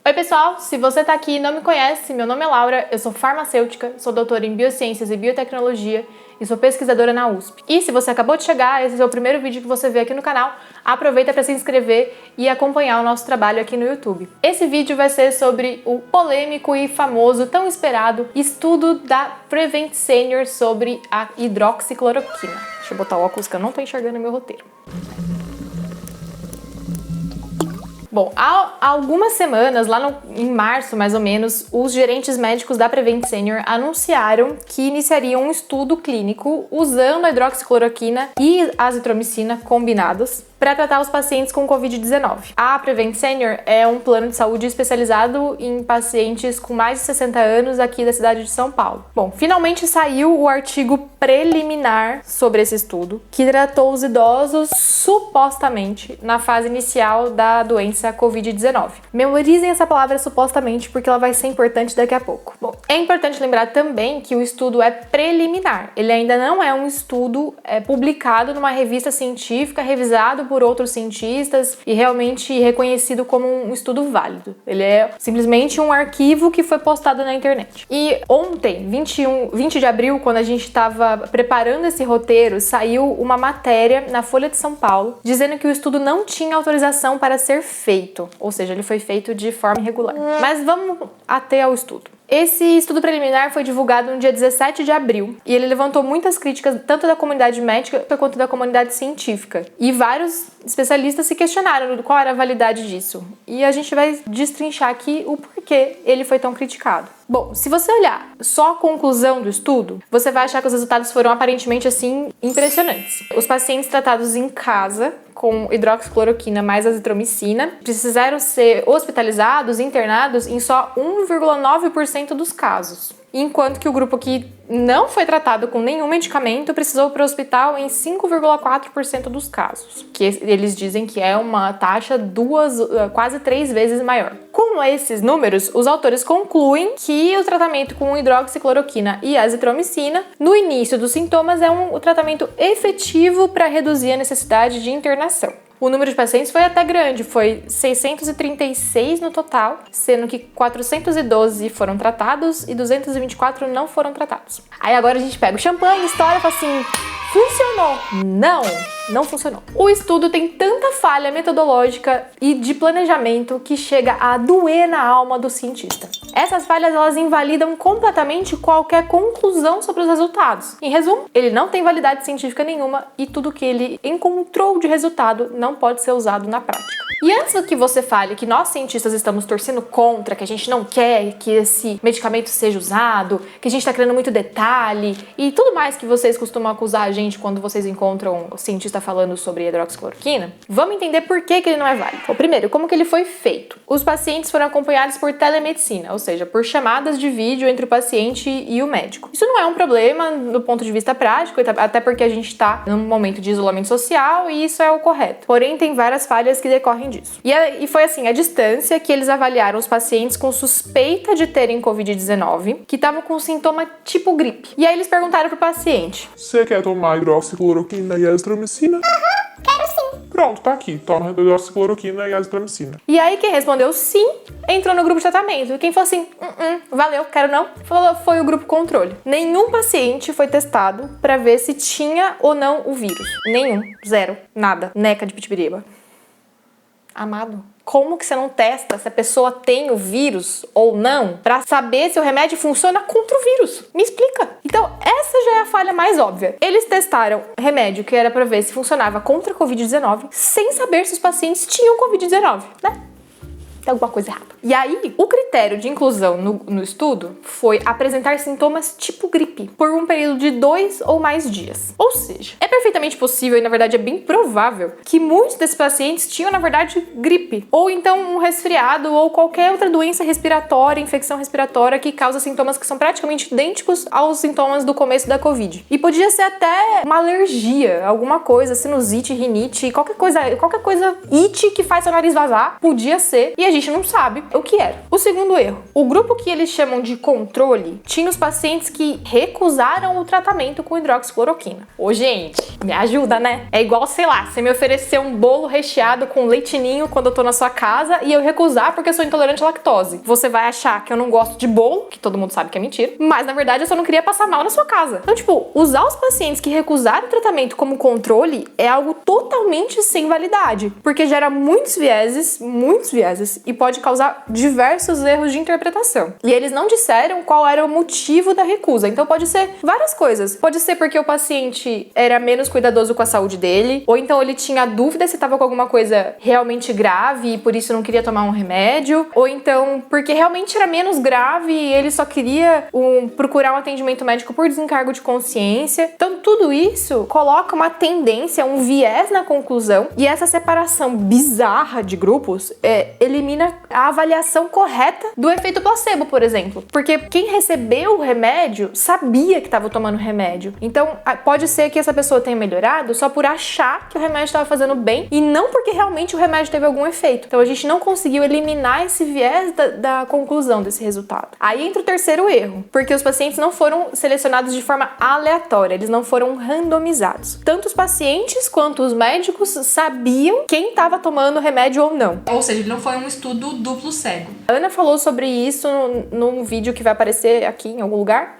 Oi pessoal, se você tá aqui e não me conhece, meu nome é Laura, eu sou farmacêutica, sou doutora em Biociências e Biotecnologia e sou pesquisadora na USP. E se você acabou de chegar, esse é o primeiro vídeo que você vê aqui no canal, aproveita para se inscrever e acompanhar o nosso trabalho aqui no YouTube. Esse vídeo vai ser sobre o polêmico e famoso, tão esperado, estudo da Prevent Senior sobre a hidroxicloroquina. Deixa eu botar o óculos que eu não tô enxergando no meu roteiro. Bom, há algumas semanas, em março mais ou menos, os gerentes médicos da Prevent Senior anunciaram que iniciariam um estudo clínico usando a hidroxicloroquina e azitromicina combinadas para tratar os pacientes com Covid-19. A Prevent Senior é um plano de saúde especializado em pacientes com mais de 60 anos aqui da cidade de São Paulo. Bom, finalmente saiu o artigo preliminar sobre esse estudo, que tratou os idosos supostamente na fase inicial da doença Covid-19. Memorizem essa palavra supostamente porque ela vai ser importante daqui a pouco. Bom, é importante lembrar também que o estudo é preliminar. Ele ainda não é um estudo publicado numa revista científica, revisado por outros cientistas e realmente reconhecido como um estudo válido. Ele é simplesmente um arquivo que foi postado na internet. E ontem, 20 de abril, quando a gente estava preparando esse roteiro, saiu uma matéria na Folha de São Paulo dizendo que o estudo não tinha autorização para ser feito, ou seja, ele foi feito de forma irregular. Mas vamos até ao estudo. Esse estudo preliminar foi divulgado no dia 17 de abril e ele levantou muitas críticas tanto da comunidade médica quanto da comunidade científica. E vários especialistas se questionaram qual era a validade disso. E a gente vai destrinchar aqui o porquê ele foi tão criticado. Bom, se você olhar só a conclusão do estudo, você vai achar que os resultados foram aparentemente assim impressionantes. Os pacientes tratados em casa com hidroxicloroquina mais azitromicina precisaram ser hospitalizados e internados em só 1,9% dos casos, enquanto que o grupo que não foi tratado com nenhum medicamento precisou ir para o hospital em 5,4% dos casos, que eles dizem que é uma taxa quase 3 vezes maior. Com esses números, os autores concluem que o tratamento com hidroxicloroquina e azitromicina, no início dos sintomas, é um tratamento efetivo para reduzir a necessidade de internação. O número de pacientes foi até grande, foi 636 no total, sendo que 412 foram tratados e 224 não foram tratados. Aí agora a gente pega o champanhe, estoura e fala assim, funcionou? Não funcionou. O estudo tem tanta falha metodológica e de planejamento que chega a doer na alma do cientista. Essas falhas, elas invalidam completamente qualquer conclusão sobre os resultados. Em resumo, ele não tem validade científica nenhuma e tudo que ele encontrou de resultado não pode ser usado na prática. E antes que você fale que nós cientistas estamos torcendo contra, que a gente não quer que esse medicamento seja usado, que a gente está criando muito detalhe e tudo mais que vocês costumam acusar a gente quando vocês encontram o cientista falando sobre hidroxicloroquina, vamos entender por que ele não é válido. Bom, primeiro, como que ele foi feito? Os pacientes foram acompanhados por telemedicina, ou seja, por chamadas de vídeo entre o paciente e o médico. Isso não é um problema do ponto de vista prático, até porque a gente está num momento de isolamento social e isso é o correto. Porém, tem várias falhas que decorrem disso. E foi assim, a distância que eles avaliaram os pacientes com suspeita de terem Covid-19, que estavam com sintoma tipo gripe. E aí eles perguntaram pro paciente: você quer tomar hidroxicloroquina e azitromicina? Quero sim. Pronto, tá aqui. Toma hidroxicloroquina e azitromicina. E aí quem respondeu sim, entrou no grupo de tratamento. E quem falou assim, valeu, quero não, foi o grupo controle. Nenhum paciente foi testado pra ver se tinha ou não o vírus. Nenhum. Zero. Nada. Neca de pitibiriba. Amado, como que você não testa se a pessoa tem o vírus ou não pra saber se o remédio funciona contra o vírus? Me explica. Então, essa já é a falha mais óbvia. Eles testaram remédio que era pra ver se funcionava contra a Covid-19 sem saber se os pacientes tinham Covid-19, né? Tem alguma coisa errada. E aí, o critério de inclusão no estudo foi apresentar sintomas tipo gripe por um período de 2 ou mais dias. Ou seja, é perfeitamente possível e na verdade é bem provável que muitos desses pacientes tinham na verdade gripe, ou então um resfriado ou qualquer outra doença respiratória, infecção respiratória que causa sintomas que são praticamente idênticos aos sintomas do começo da Covid. E podia ser até uma alergia, alguma coisa, sinusite, rinite, qualquer coisa it que faz seu nariz vazar, podia ser. E a gente não sabe o que era. O segundo erro, o grupo que eles chamam de controle tinha os pacientes que recusaram o tratamento com hidroxicloroquina. Ô, gente, me ajuda, né? É igual, sei lá, você me oferecer um bolo recheado com leite ninho quando eu tô na sua casa e eu recusar porque eu sou intolerante à lactose. Você vai achar que eu não gosto de bolo, que todo mundo sabe que é mentira, mas na verdade eu só não queria passar mal na sua casa. Então, tipo, usar os pacientes que recusaram o tratamento como controle é algo totalmente sem validade, porque gera muitos vieses, e pode causar diversos erros de interpretação. E eles não disseram qual era o motivo da recusa, então pode ser várias coisas. Pode ser porque o paciente era menos cuidadoso com a saúde dele, ou então ele tinha dúvida se estava com alguma coisa realmente grave e por isso não queria tomar um remédio, ou então porque realmente era menos grave e ele só queria procurar um atendimento médico por desencargo de consciência. Então tudo isso coloca uma tendência, um viés na conclusão, e essa separação bizarra de grupos elimina a avaliação correta do efeito placebo, por exemplo. Porque quem recebeu o remédio sabia que estava tomando remédio. Então pode ser que essa pessoa tenha melhorado só por achar que o remédio estava fazendo bem e não porque realmente o remédio teve algum efeito. Então a gente não conseguiu eliminar esse viés da conclusão desse resultado. Aí entra o terceiro erro, porque os pacientes não foram selecionados de forma aleatória, eles não foram randomizados. Tanto os pacientes quanto os médicos sabiam quem estava tomando remédio ou não. Ou seja, ele não foi um estudo duplo cego. A Ana falou sobre isso num vídeo que vai aparecer aqui em algum lugar.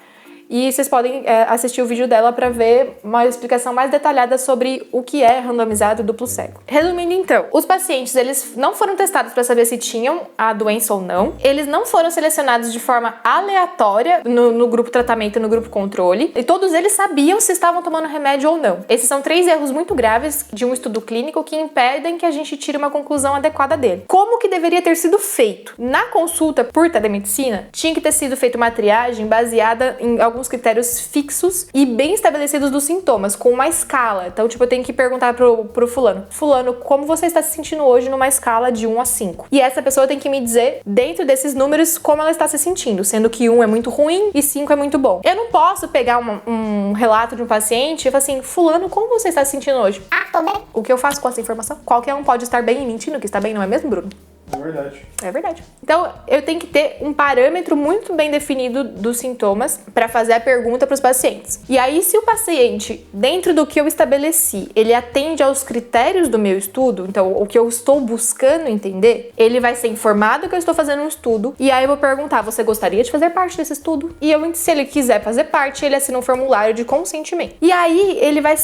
E vocês podem assistir o vídeo dela para ver uma explicação mais detalhada sobre o que é randomizado duplo cego. Resumindo então, os pacientes eles não foram testados para saber se tinham a doença ou não. Eles não foram selecionados de forma aleatória no grupo tratamento e no grupo controle. E todos eles sabiam se estavam tomando remédio ou não. Esses são 3 erros muito graves de um estudo clínico que impedem que a gente tire uma conclusão adequada dele. Como que deveria ter sido feito? Na consulta por telemedicina, tinha que ter sido feita uma triagem baseada em alguns critérios fixos e bem estabelecidos dos sintomas, com uma escala. Então, tipo, eu tenho que perguntar pro fulano, como você está se sentindo hoje numa escala de 1 a 5? E essa pessoa tem que me dizer, dentro desses números, como ela está se sentindo, sendo que 1 é muito ruim e 5 é muito bom. Eu não posso pegar um relato de um paciente e falar assim, fulano, como você está se sentindo hoje? Ah, tô bem. O que eu faço com essa informação? Qualquer um pode estar bem e mentindo que está bem, não é mesmo, Bruno? É verdade. É verdade. Então, eu tenho que ter um parâmetro muito bem definido dos sintomas para fazer a pergunta para os pacientes. E aí, se o paciente, dentro do que eu estabeleci, ele atende aos critérios do meu estudo, então, o que eu estou buscando entender, ele vai ser informado que eu estou fazendo um estudo, e aí eu vou perguntar, você gostaria de fazer parte desse estudo? E se ele quiser fazer parte, ele assina um formulário de consentimento. E aí, ele vai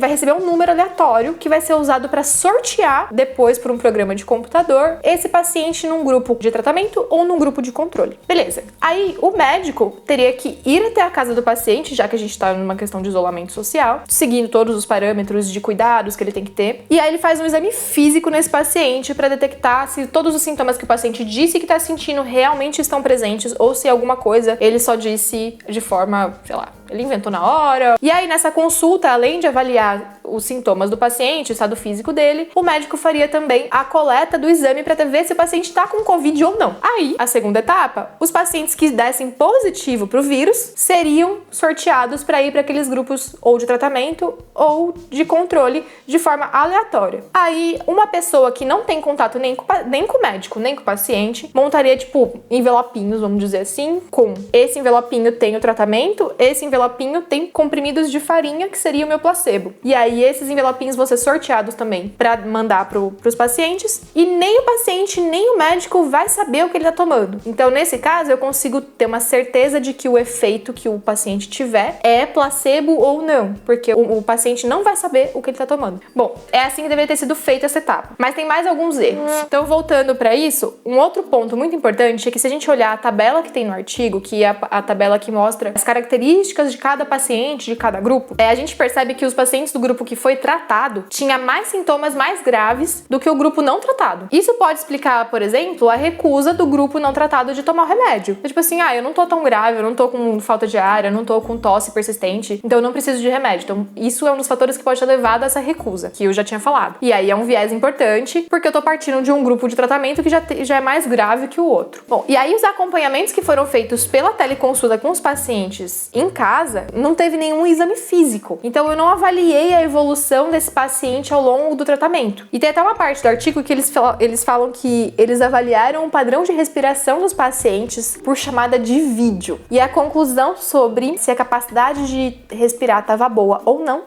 receber um número aleatório que vai ser usado para sortear depois por um programa de computador esse paciente num grupo de tratamento ou num grupo de controle. Beleza. Aí o médico teria que ir até a casa do paciente, já que a gente tá numa questão de isolamento social, seguindo todos os parâmetros de cuidados que ele tem que ter. E aí ele faz um exame físico nesse paciente para detectar se todos os sintomas que o paciente disse que tá sentindo realmente estão presentes ou se alguma coisa ele só disse de forma, sei lá, ele inventou na hora. E aí, nessa consulta, além de avaliar os sintomas do paciente, o estado físico dele, o médico faria também a coleta do exame para ver se o paciente tá com Covid ou não. Aí, a segunda etapa, os pacientes que dessem positivo pro vírus seriam sorteados para ir para aqueles grupos ou de tratamento ou de controle de forma aleatória. Aí, uma pessoa que não tem contato nem com o médico, nem com o paciente, montaria, tipo, envelopinhos, vamos dizer assim, com esse envelopinho tem o tratamento, esse envelopinho tem comprimidos de farinha, que seria o meu placebo. E aí, esses envelopinhos vão ser sorteados também para mandar pros pacientes, e nem o paciente, nem o médico vai saber o que ele tá tomando. Então, nesse caso, eu consigo ter uma certeza de que o efeito que o paciente tiver é placebo ou não, porque o paciente não vai saber o que ele tá tomando. Bom, é assim que deveria ter sido feita essa etapa. Mas tem mais alguns erros. Então, voltando para isso, um outro ponto muito importante é que se a gente olhar a tabela que tem no artigo, que é a tabela que mostra as características de cada paciente, de cada grupo, a gente percebe que os pacientes do grupo que foi tratado tinha mais sintomas mais graves do que o grupo não tratado. Isso pode explicar, por exemplo, a recusa do grupo não tratado de tomar o remédio. Tipo assim, eu não tô tão grave, eu não tô com falta de ar, eu não tô com tosse persistente, então eu não preciso de remédio. Então, isso é um dos fatores que pode ter levado a essa recusa, que eu já tinha falado. E aí é um viés importante, porque eu tô partindo de um grupo de tratamento que já é mais grave que o outro. Bom, e aí os acompanhamentos que foram feitos pela teleconsulta com os pacientes em casa, não teve nenhum exame físico. Então, eu não avaliei a evolução desse paciente ao longo do tratamento. E tem até uma parte do artigo que eles falam que eles avaliaram o padrão de respiração dos pacientes por chamada de vídeo. E a conclusão sobre se a capacidade de respirar estava boa ou não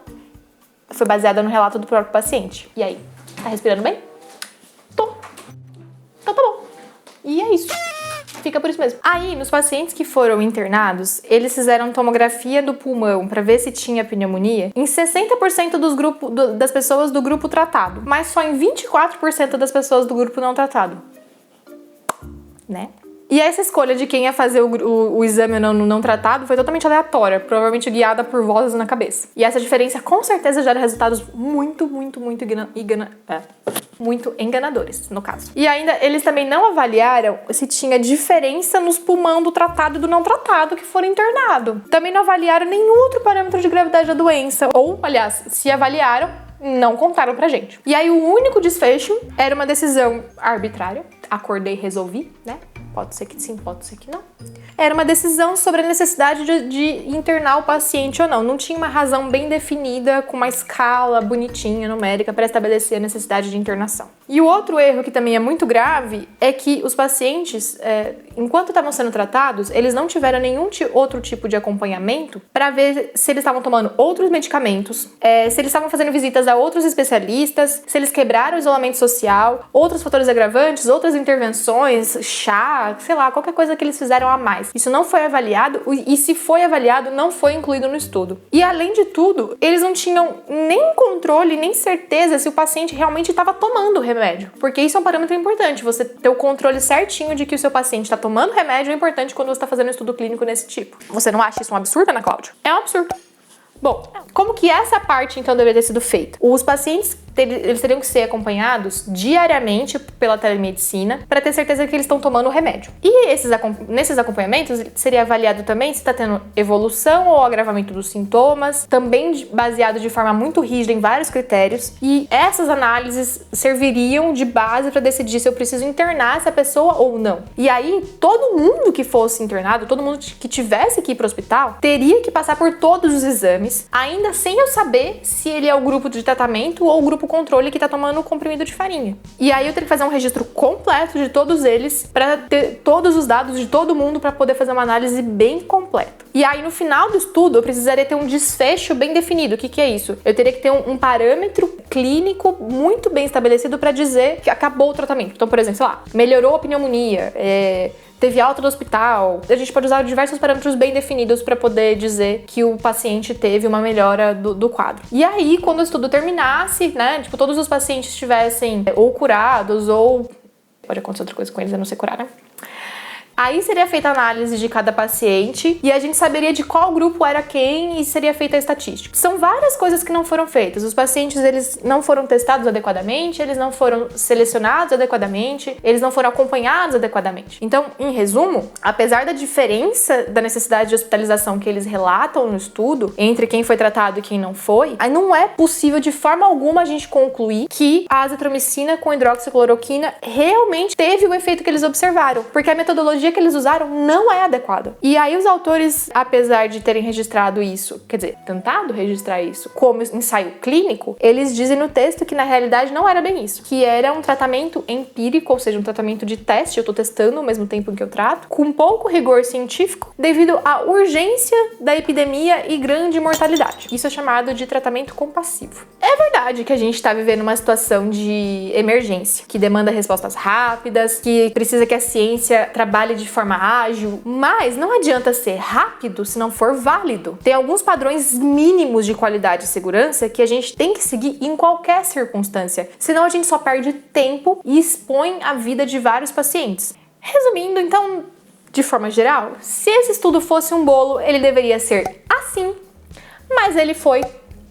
foi baseada no relato do próprio paciente. E aí, tá respirando bem? Tô. Então tá bom. E é isso. Fica por isso mesmo. Aí, nos pacientes que foram internados, eles fizeram tomografia do pulmão para ver se tinha pneumonia em 60% das pessoas do grupo tratado, mas só em 24% das pessoas do grupo não tratado. Né? E essa escolha de quem ia fazer o exame não tratado foi totalmente aleatória, provavelmente guiada por vozes na cabeça. E essa diferença com certeza gera resultados muito enganadores, no caso. E ainda, eles também não avaliaram se tinha diferença nos pulmões do tratado e do não tratado que foram internados. Também não avaliaram nenhum outro parâmetro de gravidade da doença. Ou, aliás, se avaliaram, não contaram pra gente. E aí, o único desfecho era uma decisão arbitrária. Acordei e resolvi, né? Pode ser que sim, pode ser que não. Era uma decisão sobre a necessidade de internar o paciente ou não. Não tinha uma razão bem definida, com uma escala bonitinha, numérica, para estabelecer a necessidade de internação. E o outro erro que também é muito grave é que os pacientes, enquanto estavam sendo tratados, eles não tiveram nenhum outro tipo de acompanhamento para ver se eles estavam tomando outros medicamentos, se eles estavam fazendo visitas a outros especialistas, se eles quebraram o isolamento social, outros fatores agravantes, outras intervenções, chá, sei lá, qualquer coisa que eles fizeram a mais. Isso não foi avaliado e se foi avaliado, não foi incluído no estudo. E além de tudo, eles não tinham nem controle, nem certeza se o paciente realmente estava tomando o remédio. Porque isso é um parâmetro importante. Você ter o controle certinho de que o seu paciente está tomando remédio é importante quando você está fazendo um estudo clínico desse tipo. Você não acha isso um absurdo, Ana Cláudia? É um absurdo. Bom, como que essa parte então deveria ter sido feita? Os pacientes eles teriam que ser acompanhados diariamente pela telemedicina para ter certeza que eles estão tomando o remédio. E nesses acompanhamentos seria avaliado também se está tendo evolução ou agravamento dos sintomas, também baseado de forma muito rígida em vários critérios. E essas análises serviriam de base para decidir se eu preciso internar essa pessoa ou não. E aí, todo mundo que fosse internado, todo mundo que tivesse que ir para o hospital, teria que passar por todos os exames, ainda sem eu saber se ele é o grupo de tratamento ou o grupo controle que tá tomando o comprimido de farinha. E aí eu teria que fazer um registro completo de todos eles para ter todos os dados de todo mundo para poder fazer uma análise bem completa. E aí no final do estudo eu precisaria ter um desfecho bem definido. O que é isso? Eu teria que ter um parâmetro clínico muito bem estabelecido para dizer que acabou o tratamento. Então, por exemplo, sei lá, melhorou a pneumonia, teve alta do hospital. A gente pode usar diversos parâmetros bem definidos para poder dizer que o paciente teve uma melhora do quadro. E aí, quando o estudo terminasse, né, tipo, todos os pacientes estivessem ou curados ou... Pode acontecer outra coisa com eles, a não ser curar, né? Aí seria feita a análise de cada paciente e a gente saberia de qual grupo era quem e seria feita a estatística. São várias coisas que não foram feitas. Os pacientes, eles não foram testados adequadamente, eles não foram selecionados adequadamente, eles não foram acompanhados adequadamente. Então, em resumo, apesar da diferença da necessidade de hospitalização que eles relatam no estudo entre quem foi tratado e quem não foi, aí não é possível de forma alguma a gente concluir que a azitromicina com hidroxicloroquina realmente teve o efeito que eles observaram, porque a metodologia que eles usaram não é adequada. E aí os autores, apesar de terem registrado isso, quer dizer, tentado registrar isso como ensaio clínico, eles dizem no texto que na realidade não era bem isso, que era um tratamento empírico, ou seja, um tratamento de teste, eu tô testando ao mesmo tempo que eu trato, com pouco rigor científico, devido à urgência da epidemia e grande mortalidade. Isso é chamado de tratamento compassivo. É verdade que a gente tá vivendo uma situação de emergência, que demanda respostas rápidas, que precisa que a ciência trabalhe de forma ágil, mas não adianta ser rápido se não for válido. Tem alguns padrões mínimos de qualidade e segurança que a gente tem que seguir em qualquer circunstância, senão a gente só perde tempo e expõe a vida de vários pacientes. Resumindo, então, de forma geral, se esse estudo fosse um bolo, ele deveria ser assim, mas ele foi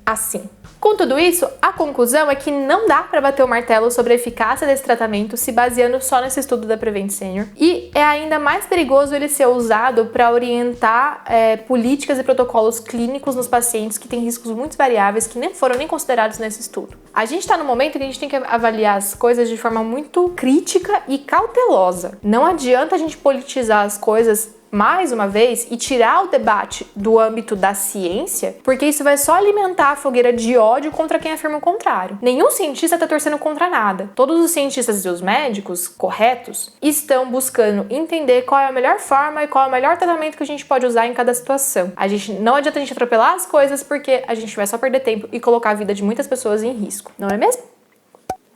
assim. Com tudo isso, a conclusão é que não dá para bater o martelo sobre a eficácia desse tratamento se baseando só nesse estudo da Prevent Senior. E é ainda mais perigoso ele ser usado para orientar políticas e protocolos clínicos nos pacientes que têm riscos muito variáveis que nem foram considerados nesse estudo. A gente está no momento que a gente tem que avaliar as coisas de forma muito crítica e cautelosa. Não adianta a gente politizar as coisas mais uma vez, e tirar o debate do âmbito da ciência, porque isso vai só alimentar a fogueira de ódio contra quem afirma o contrário. Nenhum cientista está torcendo contra nada. Todos os cientistas e os médicos corretos estão buscando entender qual é a melhor forma e qual é o melhor tratamento que a gente pode usar em cada situação. Não adianta a gente atropelar as coisas, porque a gente vai só perder tempo e colocar a vida de muitas pessoas em risco. Não é mesmo?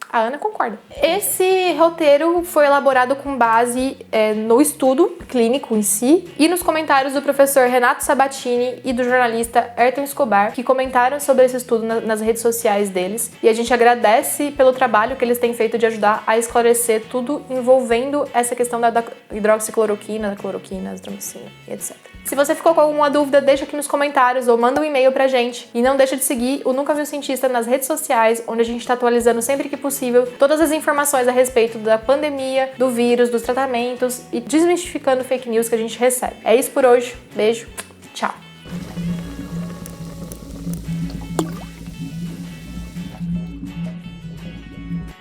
A Ana concorda. Esse roteiro foi elaborado com base no estudo clínico em si e nos comentários do professor Renato Sabatini e do jornalista Ayrton Escobar, que comentaram sobre esse estudo nas redes sociais deles. E a gente agradece pelo trabalho que eles têm feito de ajudar a esclarecer tudo envolvendo essa questão da hidroxicloroquina, da cloroquina, azitromicina e etc. Se você ficou com alguma dúvida, deixa aqui nos comentários ou manda um e-mail pra gente. E não deixa de seguir o Nunca Viu Cientista nas redes sociais, onde a gente está atualizando sempre que possível todas as informações a respeito da pandemia, do vírus, dos tratamentos e desmistificando fake news que a gente recebe. É isso por hoje. Beijo.